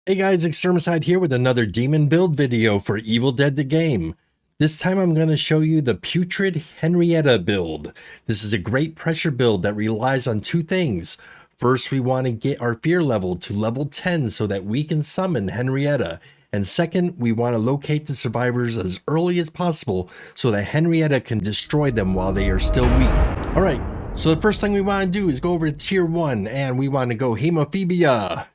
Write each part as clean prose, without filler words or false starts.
Hey guys, Extermicide here with another demon build video for Evil Dead the game. This time I'm going to show you the Putrid Henrietta build. This is a great pressure build that relies on two things. First, we want to get our fear level to level 10 so that we can summon Henrietta. And second, we want to locate the survivors as early as possible so that Henrietta can destroy them while they are still weak. Alright, so the first thing we want to do is go over to tier 1 and we want to go Hemophobia.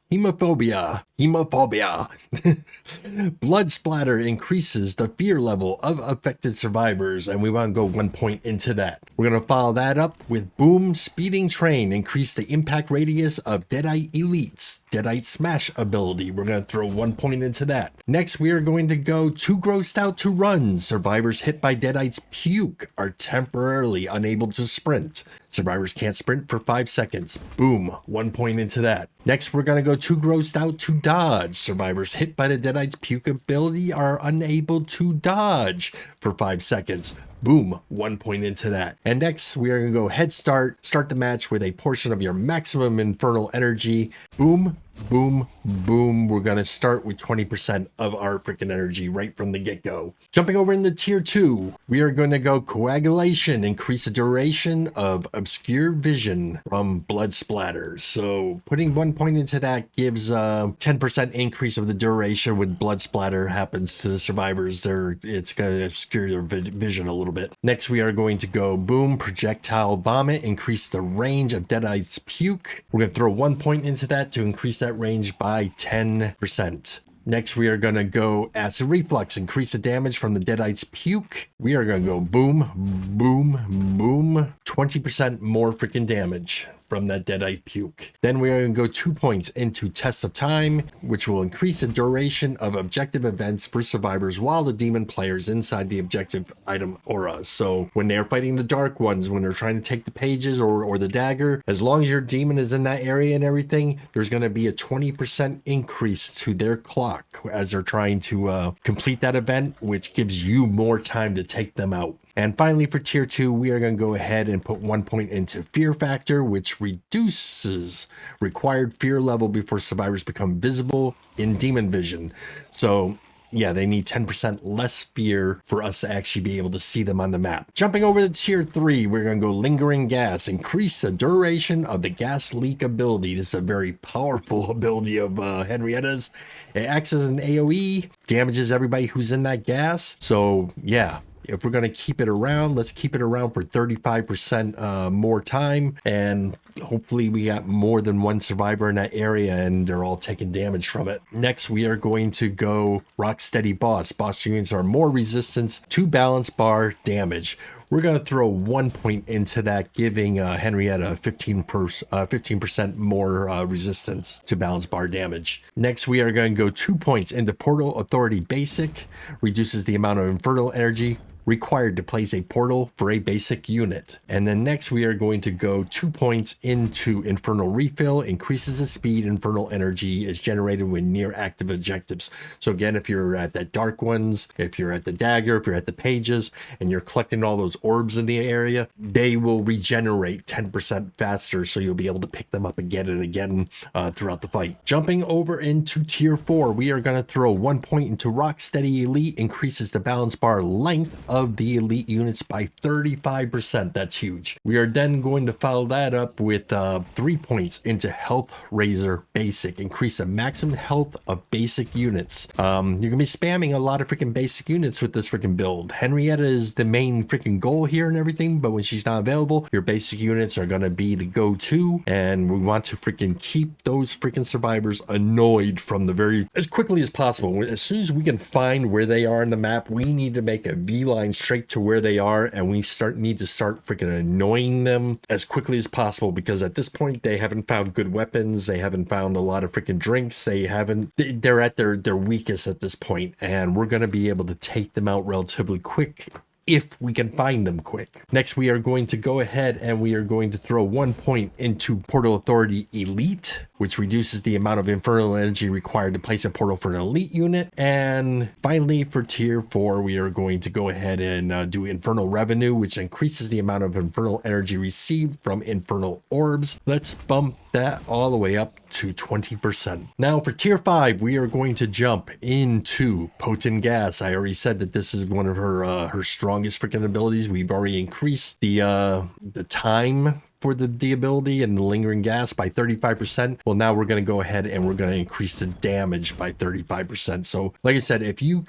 Blood splatter increases the fear level of affected survivors, and we want to go 1 point into that. We're going to follow that up with Boom Speeding Train, increase the impact radius of Deadite Elites. Deadite Smash ability, we're going to throw 1 point into that. Next, we are going to go Too Grossed Out to Run. Survivors hit by Deadite's puke are temporarily unable to sprint. Survivors can't sprint for 5 seconds. Boom, 1 point into that. Next, we're going to go Too Grossed Out to Dodge. Survivors hit by the Deadite's puke ability are unable to dodge for 5 seconds. Boom, 1 point into that. And next, we are going to go Head Start. Start the match with a portion of your maximum infernal energy. Boom, boom, boom. We're going to start with 20% of our freaking energy right from the get-go. Jumping over into tier 2, we are going to go Coagulation. Increase the duration of obscure vision from blood splatters. So putting 1 point into that gives a 10% increase of the duration when blood splatter happens to the survivors. It's going to obscure their vision a little bit. Next, we are going to go Boom Projectile Vomit. Increase the range of Deadite's puke. We're going to throw 1 point into that to increase that range by 10%. Next, we are going to go Acid Reflux. Increase the damage from the Deadite's puke. We are going to go Boom, Boom, Boom. 20% more freaking damage from that Deadite puke. Then we are going to go 2 points into Test of Time, which will increase the duration of objective events for survivors while the demon players inside the objective item aura. So when they're fighting the dark ones, when they're trying to take the pages or the dagger, as long as your demon is in that area and everything, there's going to be a 20% increase to their clock as they're trying to complete that event, which gives you more time to take them out. And finally, for tier 2, we are going to go ahead and put 1 point into Fear Factor, which reduces required fear level before survivors become visible in demon vision. So yeah, they need 10% less fear for us to actually be able to see them on the map. Jumping over to tier 3, we're going to go Lingering Gas. Increase the duration of the gas leak ability. This is a very powerful ability of Henrietta's. It acts as an AoE, damages everybody who's in that gas. So yeah, if we're going to keep it around, let's keep it around for 35% more time. And hopefully we got more than one survivor in that area and they're all taking damage from it. Next, we are going to go Rocksteady Boss. Boss units are more resistance to balance bar damage. We're going to throw 1 point into that, giving Henrietta 15% more resistance to balance bar damage. Next, we are going to go 2 points into Portal Authority Basic. Reduces the amount of infernal energy required to place a portal for a basic unit. And then next, we are going to go 2 points into Infernal Refill. Increases the speed infernal energy is generated when near active objectives. So again, if you're at the dark ones, if you're at the dagger, if you're at the pages, and you're collecting all those orbs in the area, they will regenerate 10% faster, so you'll be able to pick them up again and again throughout the fight. Jumping over into tier 4, we are going to throw 1 point into Rocksteady Elite. Increases the balance bar length of the elite units by 35%. That's huge. We are then going to follow that up with 3 points into Health Razor Basic. Increase the maximum health of basic units. You're gonna be spamming a lot of freaking basic units with this freaking build. Henrietta is the main freaking goal here and everything, but when she's not available, your basic units are gonna be the go-to, and we want to freaking keep those freaking survivors annoyed from the as quickly as possible. As soon as we can find where they are in the map, we need to make a V-line straight to where they are, and we need to start freaking annoying them as quickly as possible, because at this point they haven't found good weapons, they haven't found a lot of freaking drinks, they're at their weakest at this point, and we're going to be able to take them out relatively quick if we can find them quick. Next, we are going to go ahead and we are going to throw 1 point into Portal Authority Elite. which reduces the amount of infernal energy required to place a portal for an elite unit. And finally, for tier 4, we are going to go ahead and do infernal revenue, which increases the amount of infernal energy received from infernal orbs. Let's bump that all the way up to 20%. Now for tier 5, we are going to jump into potent gas. I already said that this is one of her strongest freaking abilities. We've already increased the time for the ability and the lingering gas by 35%. Well, now we're going to go ahead and we're going to increase the damage by 35%. So like I said, if you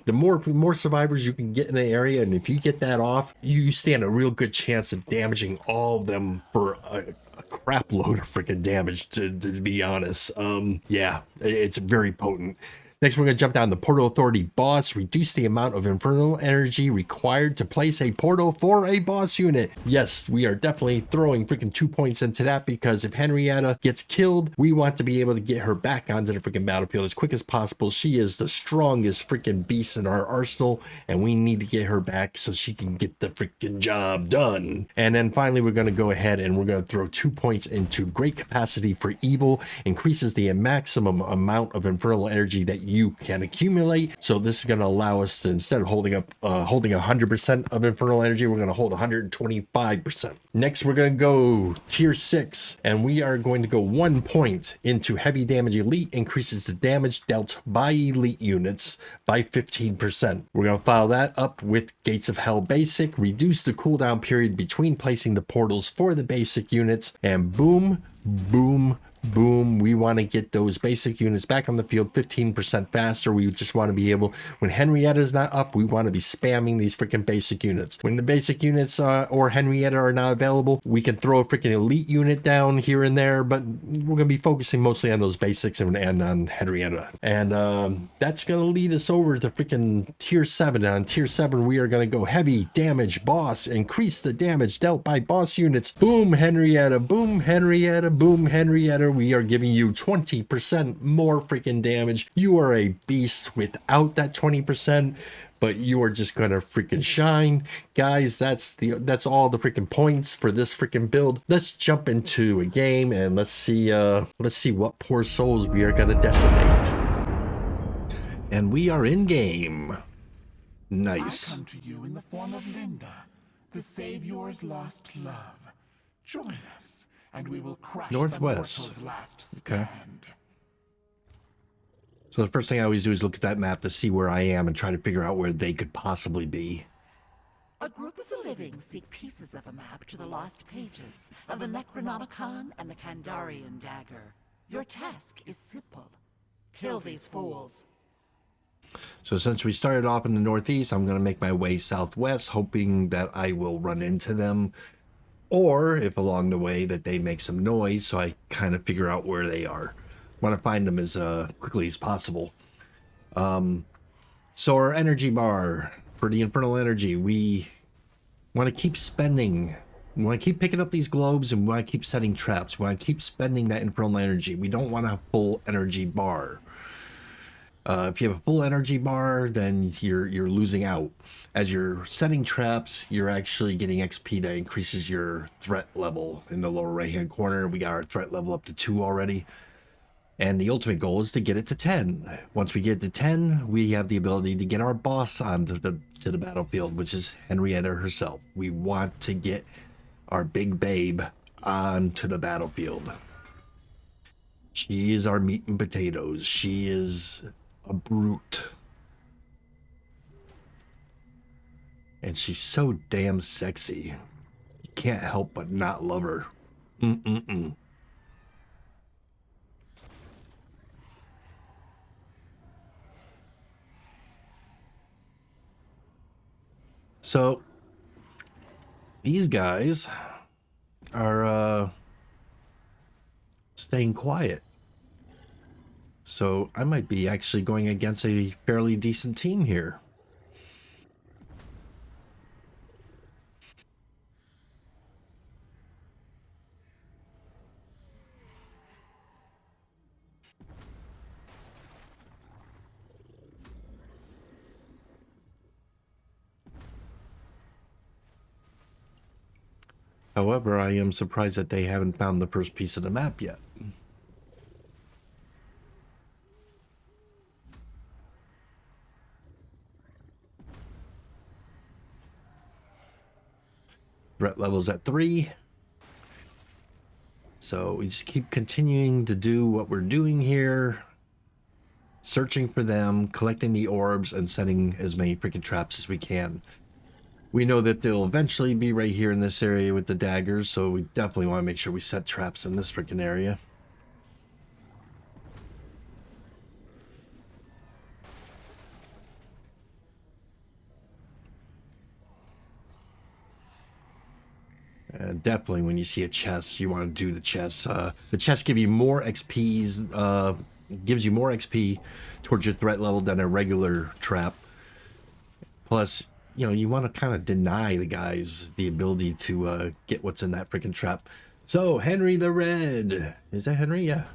the more survivors you can get in the area, and if you get that off, you stand a real good chance of damaging all of them for a crap load of freaking damage, to be honest. Yeah, it's very potent. Next, we're going to jump down the Portal Authority boss. Reduce the amount of infernal energy required to place a portal for a boss unit. Yes, we are definitely throwing freaking 2 points into that, because if Henrietta gets killed, we want to be able to get her back onto the freaking battlefield as quick as possible. She is the strongest freaking beast in our arsenal, and we need to get her back so she can get the freaking job done. And then finally, we're going to go ahead and we're going to throw 2 points into Great Capacity for Evil. Increases the maximum amount of infernal energy that you can accumulate. So this is going to allow us to, instead of holding 100% of infernal energy, we're going to hold 125%. Next, we're going to go tier 6, and we are going to go 1 point into Heavy Damage Elite. Increases the damage dealt by elite units by 15%. We're going to follow that up with Gates of Hell Basic. Reduce the cooldown period between placing the portals for the basic units, and boom, boom, boom, we want to get those basic units back on the field 15% faster. We just want to be able, when Henrietta is not up, we want to be spamming these freaking basic units. When the basic units or Henrietta are not available, we can throw a freaking elite unit down here and there, but we're going to be focusing mostly on those basics and on Henrietta. And that's going to lead us over to freaking tier 7. On tier 7, we are going to go Heavy Damage Boss. Increase the damage dealt by boss units. Boom, Henrietta. Boom, Henrietta. Boom, Henrietta. We are giving you 20% more freaking damage. You are a beast without that 20%, but you are just gonna freaking shine. Guys, that's all the freaking points for this freaking build. Let's jump into a game and let's see what poor souls we are gonna decimate. And we are in game. Nice. I come to you in the form of Linda, the Savior's lost love. Join us, and we will crush Northwest. the mortal's last stand. Okay. So the first thing I always do is look at that map to see where I am and try to figure out where they could possibly be. A group of the living seek pieces of a map to the lost pages of the Necronomicon and the Kandarian dagger. Your task is simple. Kill these fools. So since we started off in the northeast, I'm going to make my way southwest, hoping that I will run into them, or if along the way that they make some noise, so I kind of figure out where they are. I want to find them as quickly as possible. So our energy bar for the infernal energy, we want to keep spending. We want to keep picking up these globes, and we want to keep setting traps. We want to keep spending that infernal energy. We don't want a full energy bar. If you have a full energy bar, then you're losing out. As you're setting traps, you're actually getting XP that increases your threat level. In the lower right hand corner, we got our threat level up to 2 already. And the ultimate goal is to get it to 10. Once we get to 10, we have the ability to get our boss onto the battlefield, which is Henrietta herself. We want to get our big babe onto the battlefield. She is our meat and potatoes. She is a brute. And she's so damn sexy. You can't help but not love her. So these guys are staying quiet. So I might be actually going against a fairly decent team here. However, I am surprised that they haven't found the first piece of the map yet. Threat level's at 3. So we just keep continuing to do what we're doing here. Searching for them, collecting the orbs, and setting as many freaking traps as we can. We know that they'll eventually be right here in this area with the daggers, so we definitely want to make sure we set traps in this freaking area. Definitely when you see a chest, you want to do the chest. The chest give you more XPs, gives you more XP towards your threat level than a regular trap. Plus, you know, you want to kind of deny the guys the ability to get what's in that freaking trap. So, Henry the Red. Is that Henry? Yeah.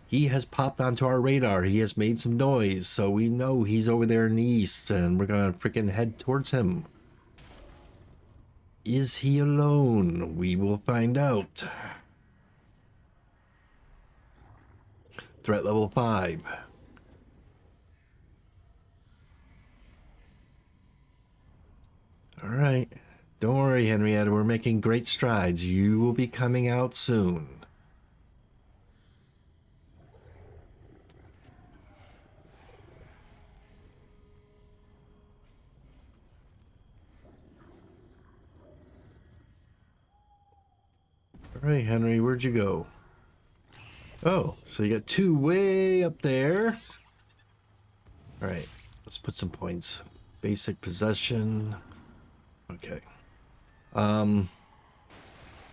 He has popped onto our radar. He has made some noise, so we know he's over there in the east, and we're going to freaking head towards him. Is he alone? We will find out. Threat level 5. All right. Don't worry, Henrietta. We're making great strides. You will be coming out soon. All right, Henry, where'd you go? Oh, so you got 2 way up there. All right, let's put some points. Basic possession. Okay.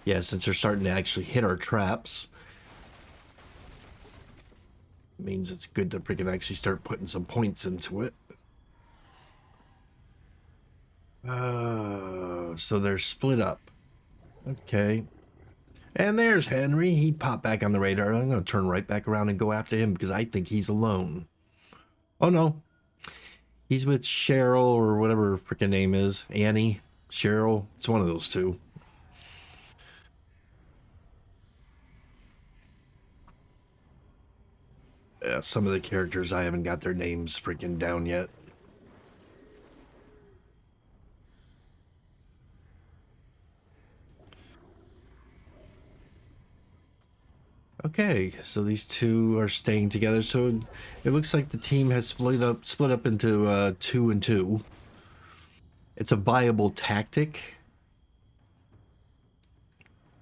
Yeah, since they're starting to actually hit our traps, it means it's good to freaking actually start putting some points into it. So they're split up. Okay. And there's Henry. He popped back on the radar. I'm going to turn right back around and go after him because I think he's alone. Oh, no. He's with Cheryl or whatever her freaking name is. Annie, Cheryl. It's one of those two. Some of the characters, I haven't got their names freaking down yet. Okay, so these two are staying together. So it looks like the team has split up into 2 and 2. It's a viable tactic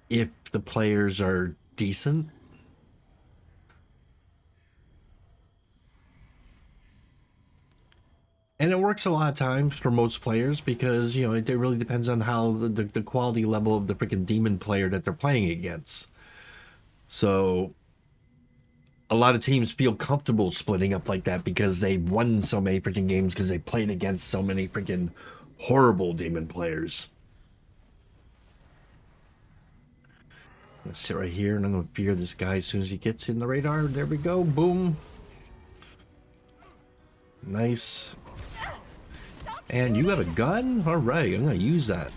if the players are decent. And it works a lot of times for most players because, you know, it really depends on how the quality level of the freaking demon player that they're playing against. So a lot of teams feel comfortable splitting up like that because they've won so many freaking games because they played against so many freaking horrible demon players. Let's sit right here and I'm going to fear this guy as soon as he gets in the radar. There we go. Boom. Nice. And you have a gun? All right, I'm going to use that.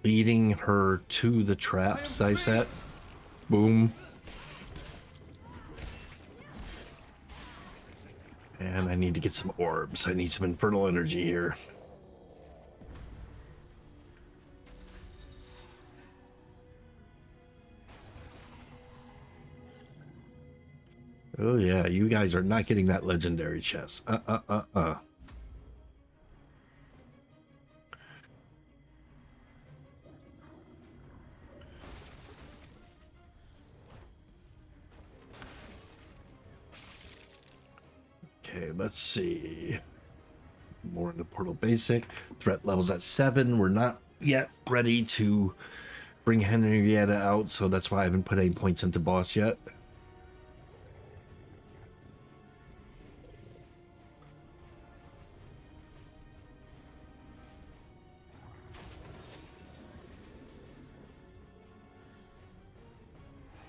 Leading her to the traps I set. Boom. And I need to get some orbs. I need some infernal energy here. Oh yeah, you guys are not getting that legendary chest. Okay, let's see. More in the portal basic. Threat level's at 7. We're not yet ready to bring Henrietta out, so that's why I haven't put any points into boss yet.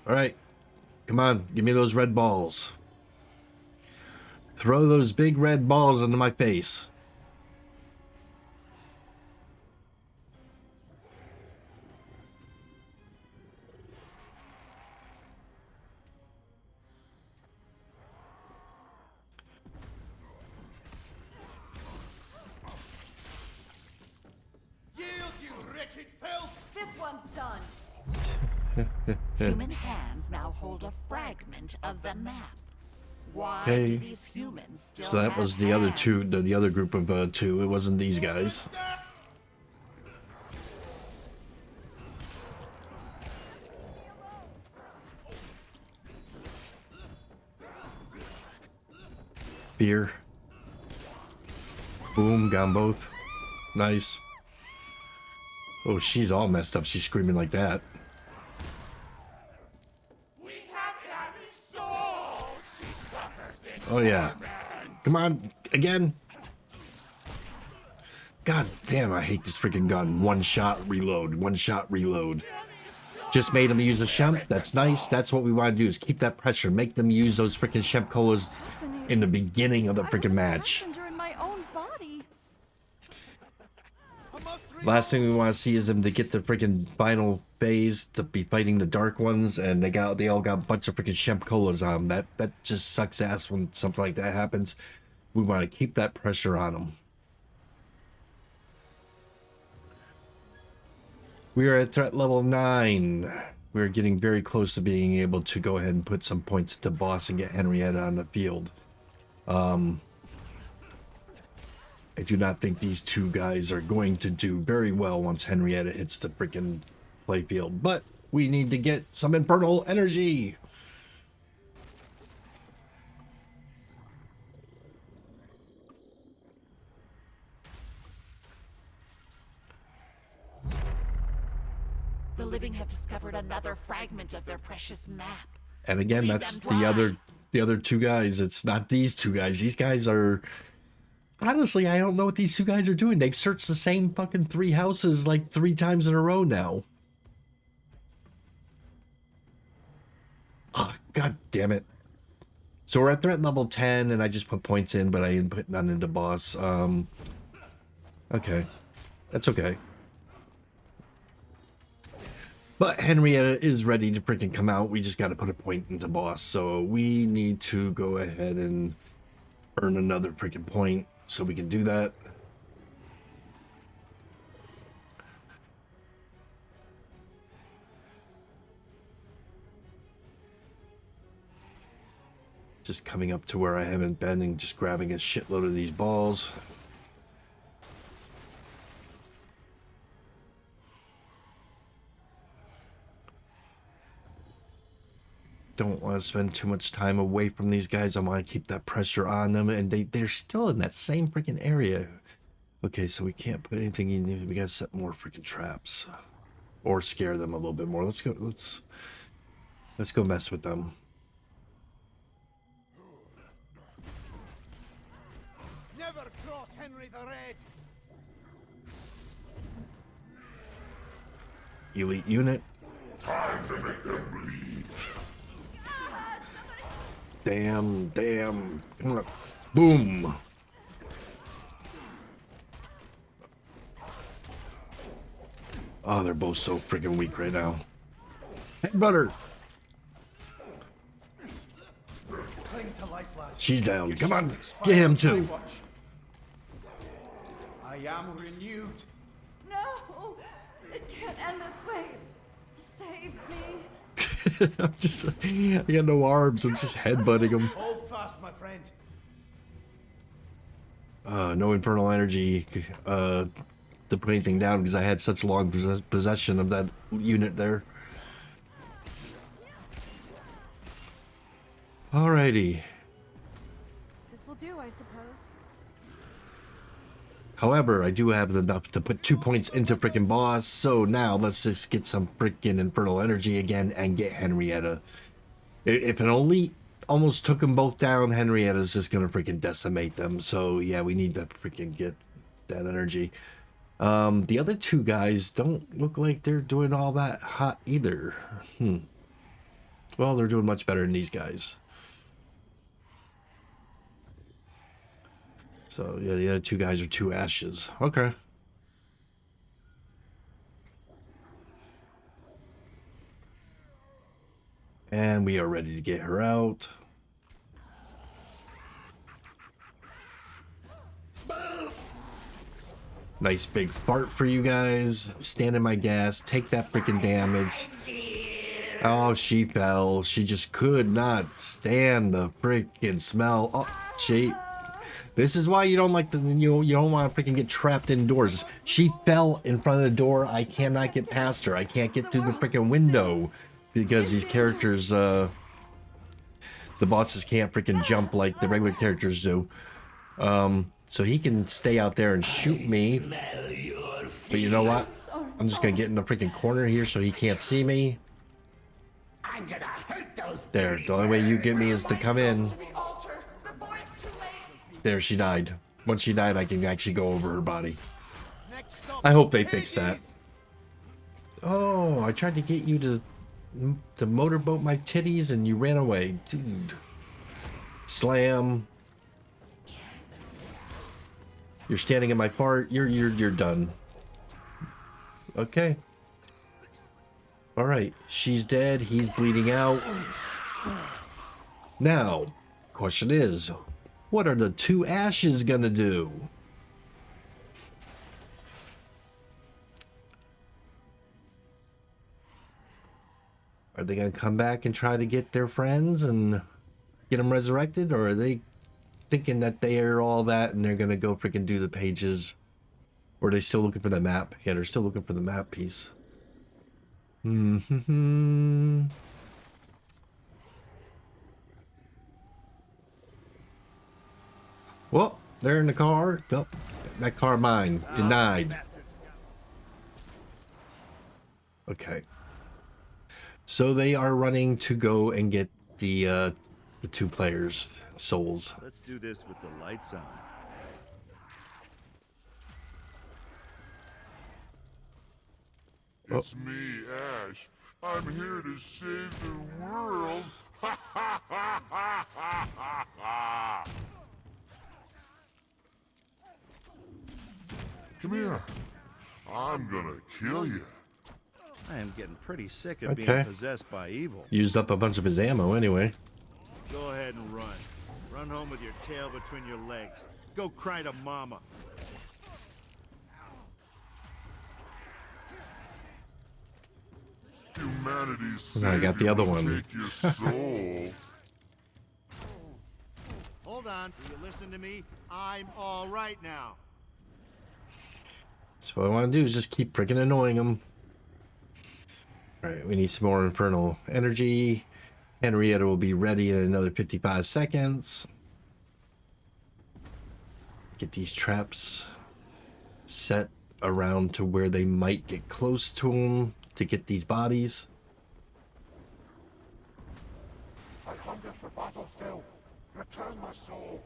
All right, come on, give me those red balls. Throw those big red balls into my face. Human hands now hold a fragment of the map. Why Okay. do these humans still So that have was the other two, hands? the other group of two. It wasn't these guys. Beer. Boom, got 'em both. Nice. Oh, she's all messed up. She's screaming like that. We have every soul. She suffers in Oh, yeah. torment. Come on, again. God damn, I hate this freaking gun. One shot reload, one shot reload. Just made them use a Shemp. That's nice. That's what we want to do, is keep that pressure. Make them use those freaking Shemp colas in the beginning of the freaking match. In my own body. Last thing we want to see is them to get the freaking final phase to be fighting the dark ones, and they all got a bunch of freaking Shemp colas on them. That just sucks ass when something like that happens. We want to keep that pressure on them. We are at threat level 9. We're getting very close to being able to go ahead and put some points into boss and get Henrietta on the field. I do not think these two guys are going to do very well once Henrietta hits the freaking playfield, but we need to get some infernal energy. The living have discovered another fragment of their precious map. And again, Lead that's them the other two guys. It's not these two guys. These guys are, honestly, I don't know what these two guys are doing. They've searched the same fucking 3 houses like 3 times in a row now. Oh, God damn it. So we're at threat level 10, and I just put points in, but I didn't put none into boss. Okay. That's okay. But Henrietta is ready to freaking come out. We just got to put a point into boss. So we need to go ahead and earn another freaking point so we can do that. Just coming up to where I haven't been and just grabbing a shitload of these balls. Don't want to spend too much time away from these guys. I want to keep that pressure on them, and they're still in that same freaking area. Okay, so we can't put anything in. We gotta set more freaking traps, or scare them a little bit more. Let's go mess with them. Never cross Henry the Red. Elite unit. Time to make them bleed. Damn. Boom. Oh, they're both so freaking weak right now. Headbutter. Cling to life, lads. She's down. Come on. Get him too. I am renewed. No! It can't end this way. Save me. I got no arms. I'm just headbutting him. Hold fast, my friend. No infernal energy to put anything down because I had such long possession of that unit there. Alrighty. This will do, I suppose. However, I do have enough to put 2 points into frickin' boss, so now let's just get some frickin' infernal energy again and get Henrietta. If an elite almost took them both down, Henrietta's just gonna frickin' decimate them, so yeah, we need to frickin' get that energy. The other two guys don't look like they're doing all that hot either. Well, they're doing much better than these guys. So yeah, the other two guys are 2 ashes. Okay. And we are ready to get her out. Nice big fart for you guys. Stand in my gas. Take that freaking damage. Oh, she fell. She just could not stand the freaking smell. Oh, she. This is why you don't like the you don't want to freaking get trapped indoors. She fell in front of the door. I cannot get past her. I can't get through the freaking window because these characters, the bosses can't freaking jump like the regular characters do. So he can stay out there and shoot me. But you know what? I'm just gonna get in the freaking corner here so he can't see me. I'm gonna hurt those. There, the only way you get me is to come in. There, she died. Once she died, I can actually go over her body. I hope they fix that. Oh, I tried to get you to motorboat my titties and you ran away. Dude. Slam. You're standing in my fart. You're done. Okay. All right. She's dead. He's bleeding out. Now, question is, what are the two ashes gonna do? Are they gonna come back and try to get their friends and get them resurrected, or are they thinking that they are all that and they're gonna go freaking do the pages? Or are they still looking for the map? Yeah, they're still looking for the map piece. Well, they're in the car. Nope. That car mine. Denied. Okay. So they are running to go and get the two players' souls. Let's do this with the lights on. It's me, Ash. I'm here to save the world. Ha ha ha ha ha ha ha! Come here. I'm gonna kill you. I am getting pretty sick of Okay. being possessed by evil. Used up a bunch of his ammo anyway. Go ahead and run. Run home with your tail between your legs. Go cry to mama. Humanity's I got the other one. Take your soul. Hold on. Do you listen to me? I'm all right now. So what I want to do is just keep freaking annoying him. Alright, we need some more infernal energy. Henrietta will be ready in another 55 seconds. Get these traps set around to where they might get close to him to get these bodies. I hunger for battle still. Return my soul.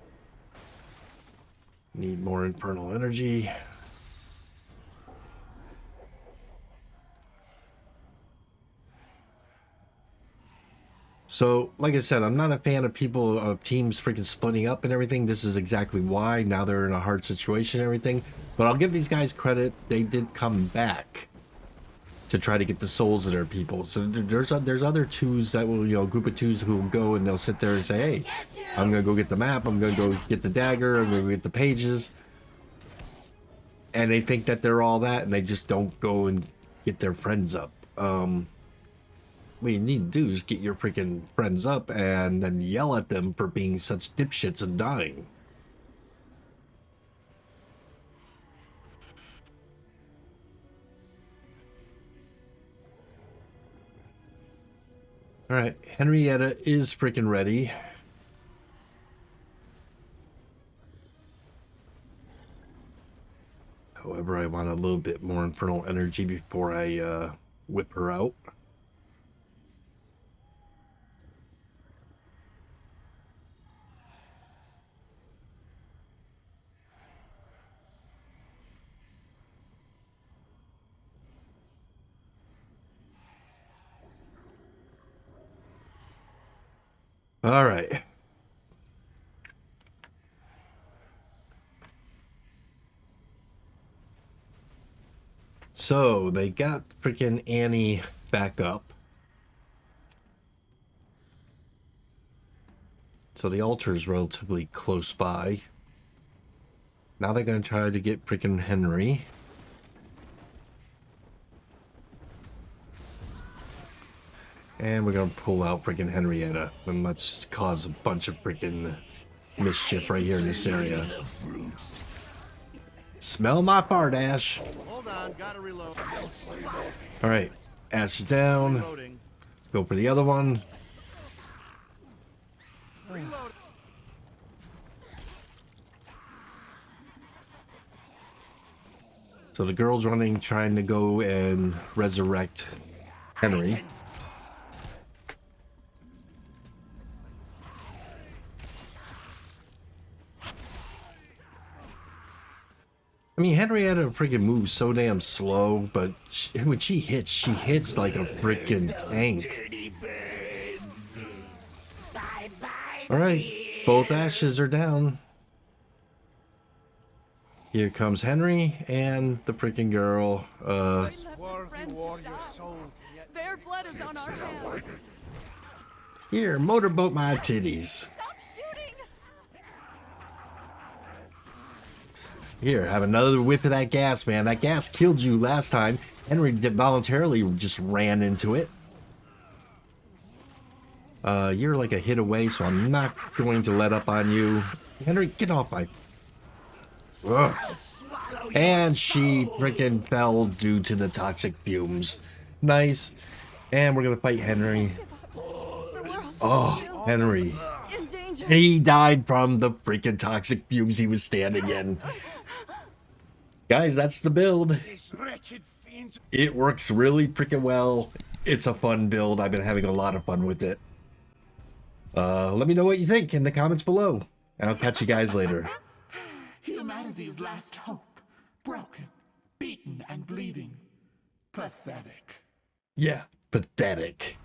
Need more infernal energy. So, like I said, I'm not a fan of people, teams freaking splitting up and everything. This is exactly why. Now they're in a hard situation and everything. But I'll give these guys credit. They did come back to try to get the souls of their people. So there's other twos that will, you know, group of twos who will go and they'll sit there and say, hey, I'm going to go get the map. I'm going to go get the dagger. I'm going to go get the pages. And they think that they're all that and they just don't go and get their friends up. What you need to do is get your freaking friends up and then yell at them for being such dipshits and dying. Alright, Henrietta is freaking ready. However, I want a little bit more infernal energy before I whip her out. All right. So they got freaking Annie back up. So the altar is relatively close by. Now they're going to try to get freaking Henry. And we're gonna pull out freaking Henrietta. And let's cause a bunch of freaking mischief right here in this area. Smell my fart, Ash. Hold on, gotta reload. Alright, Ash is down. Reloading. Go for the other one. Reload. So the girl's running, trying to go and resurrect Henry. I mean, Henrietta freaking moves so damn slow, but when she hits like a freaking tank. Alright, both Ashes are down. Here comes Henry and the freaking girl. Their blood is on our hands. Here, motorboat my titties. Stop shooting! Here, have another whip of that gas, man. That gas killed you last time. Henry voluntarily just ran into it. You're like a hit away, so I'm not going to let up on you. Henry, get off my... Ugh. And she freaking fell due to the toxic fumes. Nice. And we're gonna fight Henry. Oh, Henry. In danger. He died from the freaking toxic fumes he was standing in. Guys, that's the build. It works really freaking well. It's a fun build. I've been having a lot of fun with it. Let me know what you think in the comments below. And I'll catch you guys later. Humanity's last hope. Broken, beaten, and bleeding. Pathetic. Yeah, pathetic.